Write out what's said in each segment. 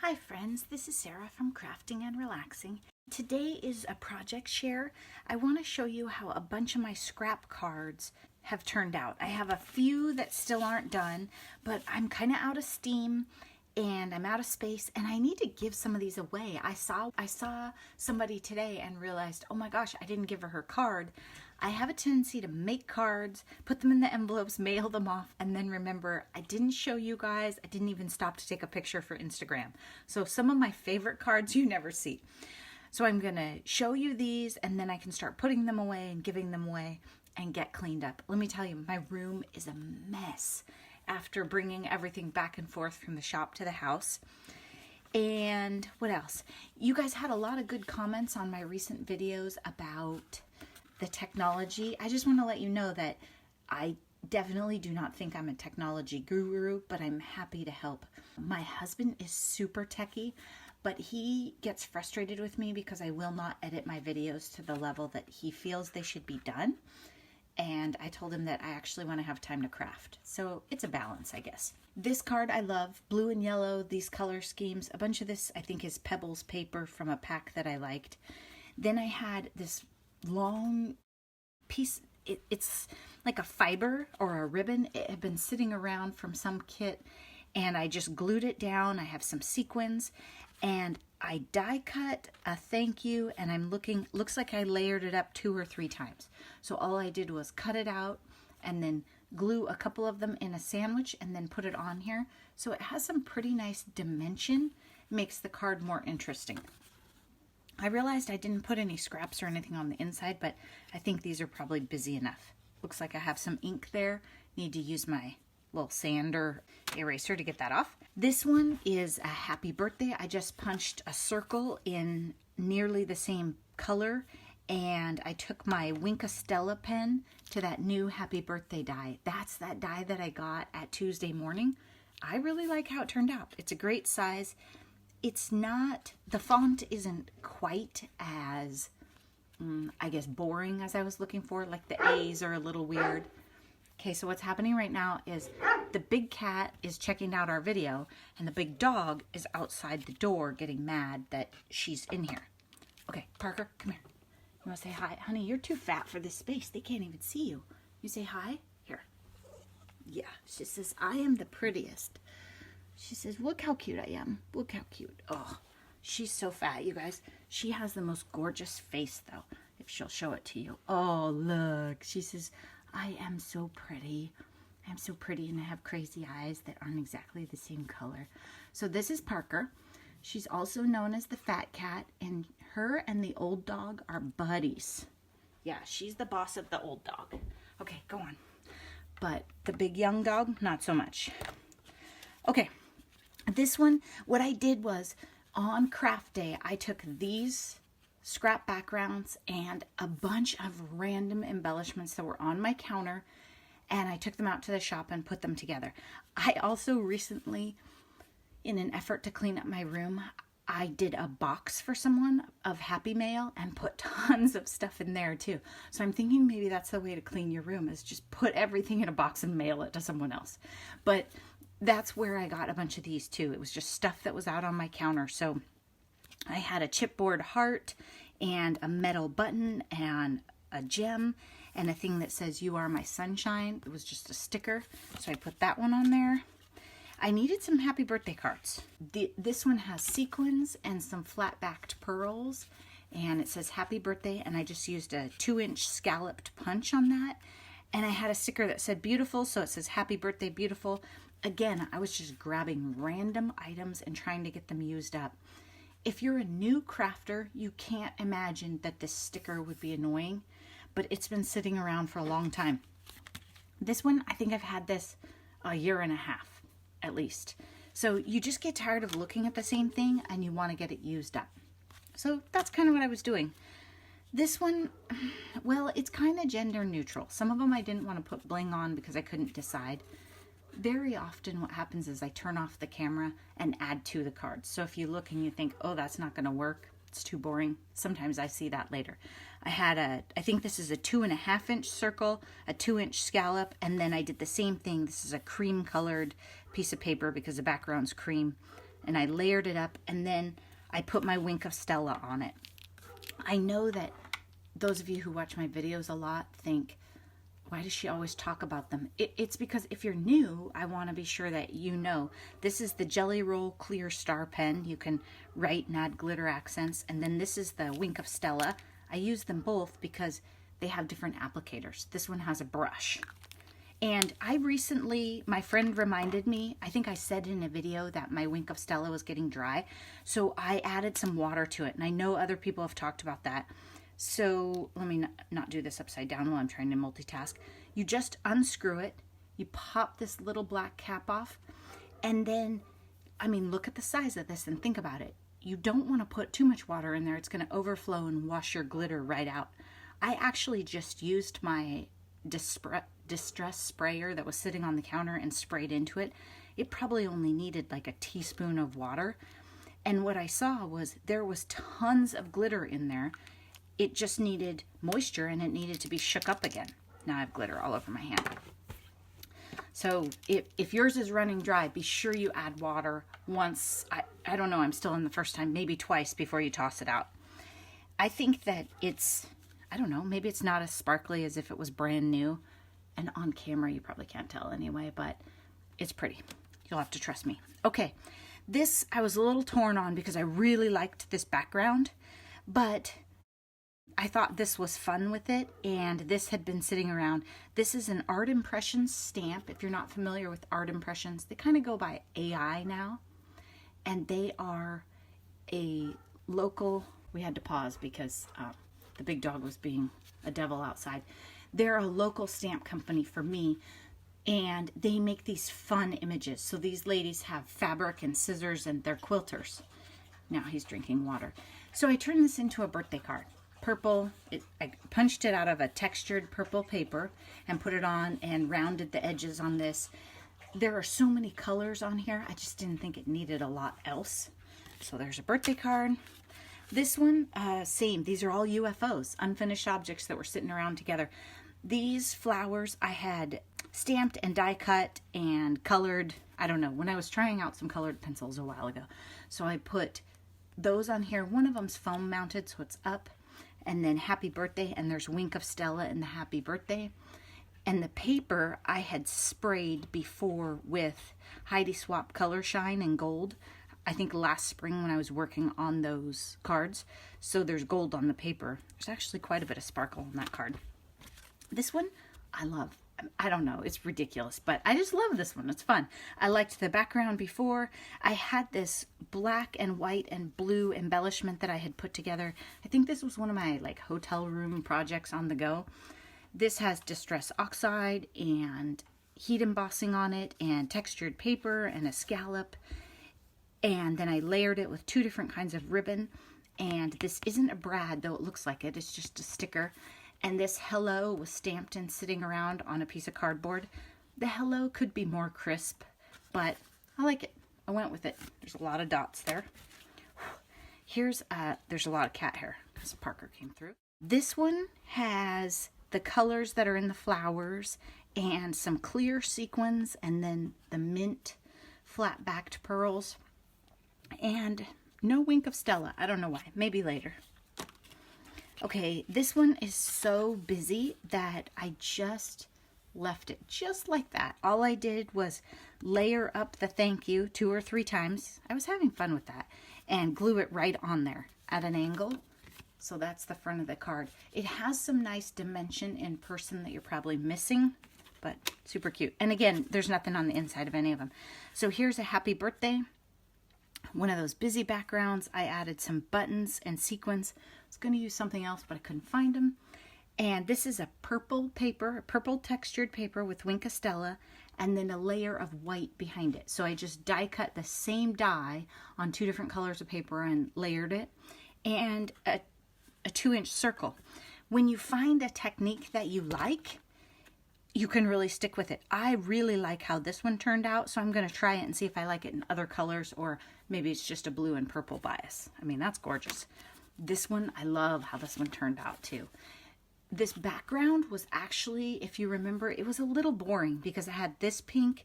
Hi friends, this is Sarah from Crafting and Relaxing. Today is a project share. I want to show you how a bunch of my scrap cards have turned out. I have a few that still aren't done, but I'm kind of out of steam and I'm out of space and I need to give some of these away. I saw somebody today and realized, oh my gosh, I didn't give her card. I have a tendency to make cards, put them in the envelopes, mail them off, and then remember I didn't show you guys. I didn't even stop to take a picture for Instagram. So some of my favorite cards you never see. So I'm gonna show you these and then I can start putting them away and giving them away and get cleaned up. Let me tell you, my room is a mess after bringing everything back and forth from the shop to the house. And what else? You guys had a lot of good comments on my recent videos about the technology. I just want to let you know that I definitely do not think I'm a technology guru, but I'm happy to help. My husband is super techie, but he gets frustrated with me because I will not edit my videos to the level that he feels they should be done. And I told him that I actually want to have time to craft. So it's a balance, I guess. This card I love, blue and yellow, these color schemes. A bunch of this I think is Pebbles paper from a pack that I liked. Then I had this long piece, it's like a fiber or a ribbon. It had been sitting around from some kit and I just glued it down. I have some sequins and I die cut a thank you, and looks like I layered it up 2 or 3 times. So all I did was cut it out and then glue a couple of them in a sandwich and then put it on here. So it has some pretty nice dimension, makes the card more interesting. I realized I didn't put any scraps or anything on the inside, but I think these are probably busy enough. Looks like I have some ink there. Need to use my little sander eraser to get that off. This one is a happy birthday. I just punched a circle in nearly the same color, and I took my Wink Stella pen to that new happy birthday die. That's that die that I got at Tuesday morning. I really like how it turned out. It's a great size. It's not, the font isn't quite as, I guess, boring as I was looking for. Like the A's are a little weird. Okay, so what's happening right now is the big cat is checking out our video and the big dog is outside the door getting mad that she's in here. Okay, Parker, come here. You wanna say hi? Honey, you're too fat for this space. They can't even see you. You say hi? Here. Yeah, she says, I am the prettiest. She says, look how cute I am. Look how cute. Oh, she's so fat, you guys. She has the most gorgeous face, though, if she'll show it to you. Oh, look. She says, I am so pretty. I'm so pretty, and I have crazy eyes that aren't exactly the same color. So this is Parker. She's also known as the fat cat, and her and the old dog are buddies. Yeah, she's the boss of the old dog. Okay, go on. But the big young dog, not so much. Okay. This one, what I did was on craft day, I took these scrap backgrounds and a bunch of random embellishments that were on my counter, and I took them out to the shop and put them together. I also recently, in an effort to clean up my room, I did a box for someone of Happy Mail and put tons of stuff in there too. So I'm thinking maybe that's the way to clean your room, is just put everything in a box and mail it to someone else. But that's where I got a bunch of these too. It was just stuff that was out on my counter. So I had a chipboard heart and a metal button and a gem and a thing that says you are my sunshine. It was just a sticker. So I put that one on there. I needed some happy birthday cards. This one has sequins and some flat-backed pearls, and it says happy birthday, and I just used a 2-inch scalloped punch on that. And I had a sticker that said beautiful, so it says happy birthday beautiful. Again, I was just grabbing random items and trying to get them used up. If you're a new crafter, you can't imagine that this sticker would be annoying, but it's been sitting around for a long time. This one, I think I've had this a year and a half, at least. So you just get tired of looking at the same thing and you want to get it used up. So that's kind of what I was doing. This one, well, it's kind of gender neutral. Some of them I didn't want to put bling on because I couldn't decide. Very often what happens is I turn off the camera and add to the cards. So if you look and you think, oh, that's not going to work, it's too boring, sometimes I see that later. I think this is a 2.5-inch circle, a 2-inch scallop, and then I did the same thing. This is a cream colored piece of paper because the background's cream. and I layered it up, and then I put my Wink of Stella on it. I know that those of you who watch my videos a lot think, why does she always talk about them? It's because if you're new, I want to be sure that you know. This is the Jelly Roll Clear Star Pen. You can write and add glitter accents. And then this is the Wink of Stella. I use them both because they have different applicators. This one has a brush. And I recently, my friend reminded me, I think I said in a video that my Wink of Stella was getting dry. So I added some water to it. And I know other people have talked about that. So let me not do this upside down while I'm trying to multitask. You just unscrew it. You pop this little black cap off. And then, I mean, look at the size of this and think about it. You don't want to put too much water in there. It's going to overflow and wash your glitter right out. I actually just used my distress sprayer that was sitting on the counter and sprayed into it. It probably only needed like a teaspoon of water. And what I saw was there was tons of glitter in there. It just needed moisture and it needed to be shook up again. Now I have glitter all over my hand. So if yours is running dry, be sure you add water once. I don't know, I'm still in the first time, maybe twice before you toss it out. I think that it's, I don't know, maybe it's not as sparkly as if it was brand new. And on camera, you probably can't tell anyway, but it's pretty. You'll have to trust me. Okay, this I was a little torn on because I really liked this background, but I thought this was fun with it, and this had been sitting around. This is an Art Impressions stamp. If you're not familiar with Art Impressions, they kind of go by AI now, and they are a local, we had to pause because the big dog was being a devil outside. They're a local stamp company for me, and they make these fun images. So these ladies have fabric and scissors, and they're quilters. Now he's drinking water. So I turned this into a birthday card. Purple, I punched it out of a textured purple paper and put it on and rounded the edges on this. There are so many colors on here, I just didn't think it needed a lot else. So there's a birthday card. This one, same, these are all UFOs, unfinished objects that were sitting around together. These flowers I had stamped and die cut and colored, I don't know, when I was trying out some colored pencils a while ago. So I put those on here. One of them's foam mounted, so it's up. And then happy birthday, and there's Wink of Stella in the happy birthday. And the paper I had sprayed before with Heidi Swap Color Shine and gold. I think last spring when I was working on those cards. So there's gold on the paper. There's actually quite a bit of sparkle on that card. This one I love. I don't know, it's ridiculous, but I just love this one. It's fun. I liked the background before. I had this black and white and blue embellishment that I had put together. I think this was one of my like hotel room projects on the go. This has Distress Oxide and heat embossing on it and textured paper and a scallop. And then I layered it with 2 different kinds of ribbon. And this isn't a brad, though it looks like it. It's just a sticker. And this hello was stamped and sitting around on a piece of cardboard. The hello could be more crisp, but I like it. I went with it. There's a lot of dots there. Here's, there's a lot of cat hair because Parker came through. This one has the colors that are in the flowers and some clear sequins and then the mint flat-backed pearls. And no Wink of Stella. I don't know why. Maybe later. Okay, this one is so busy that I just left it just like that. All I did was layer up the thank you 2 or 3 times. I was having fun with that. And glue it right on there at an angle. So that's the front of the card. It has some nice dimension in person that you're probably missing, but super cute. And again, there's nothing on the inside of any of them. So here's a happy birthday. One of those busy backgrounds. I added some buttons and sequins. I was going to use something else, but I couldn't find them. And this is a purple paper, a purple textured paper with Wink of Stella, and then a layer of white behind it. So I just die cut the same die on 2 different colors of paper and layered it. And a 2-inch circle. When you find a technique that you like, you can really stick with it. I really like how this one turned out, so I'm going to try it and see if I like it in other colors, or maybe it's just a blue and purple bias. I mean, that's gorgeous. This one, I love how this one turned out too. This background was actually, if you remember, it was a little boring because I had this pink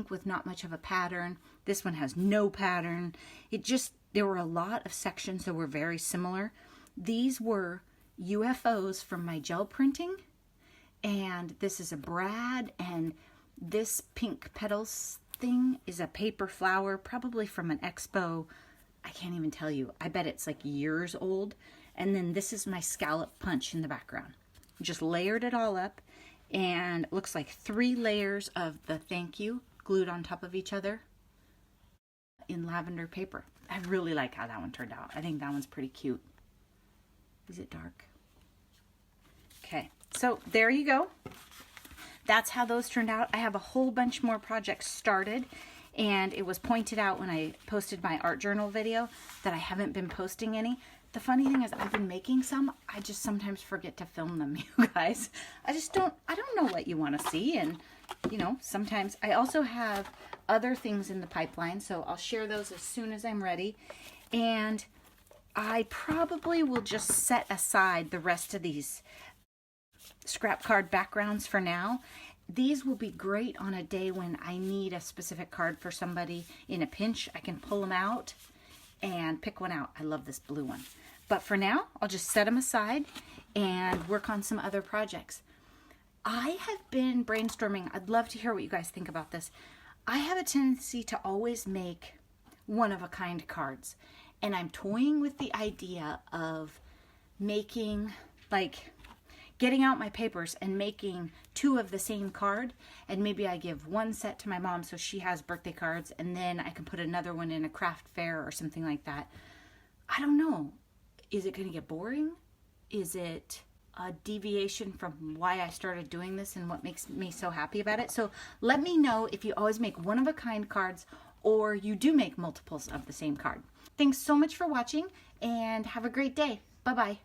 with not much of a pattern, This one has no pattern. There were a lot of sections that were very similar. These were UFOs from my gel printing. And this is a brad, and this pink petals thing is a paper flower, probably from an expo. I can't even tell you. I bet it's like years old. And then this is my scallop punch in the background. Just layered it all up, and it looks like 3 layers of the thank you glued on top of each other in lavender paper. I really like how that one turned out. I think that one's pretty cute. Is it dark? Okay, so there you go. That's how those turned out. I have a whole bunch more projects started, and it was pointed out when I posted my art journal video that I haven't been posting any. The funny thing is I've been making some. I just sometimes forget to film them, you guys. I don't know what you want to see, and you know, sometimes I also have other things in the pipeline, so I'll share those as soon as I'm ready. And I probably will just set aside the rest of these scrap card backgrounds for now. These will be great on a day when I need a specific card for somebody in a pinch. I can pull them out and pick one out. I love this blue one. But for now, I'll just set them aside and work on some other projects. I have been brainstorming. I'd love to hear what you guys think about this. I have a tendency to always make one-of-a-kind cards. And I'm toying with the idea of making, like, getting out my papers and making 2 of the same card, and maybe I give one set to my mom so she has birthday cards, and then I can put another one in a craft fair or something like that. I don't know. Is it going to get boring? Is it a deviation from why I started doing this and what makes me so happy about it? So let me know if you always make one-of-a-kind cards or you do make multiples of the same card. Thanks so much for watching, and have a great day. Bye-bye.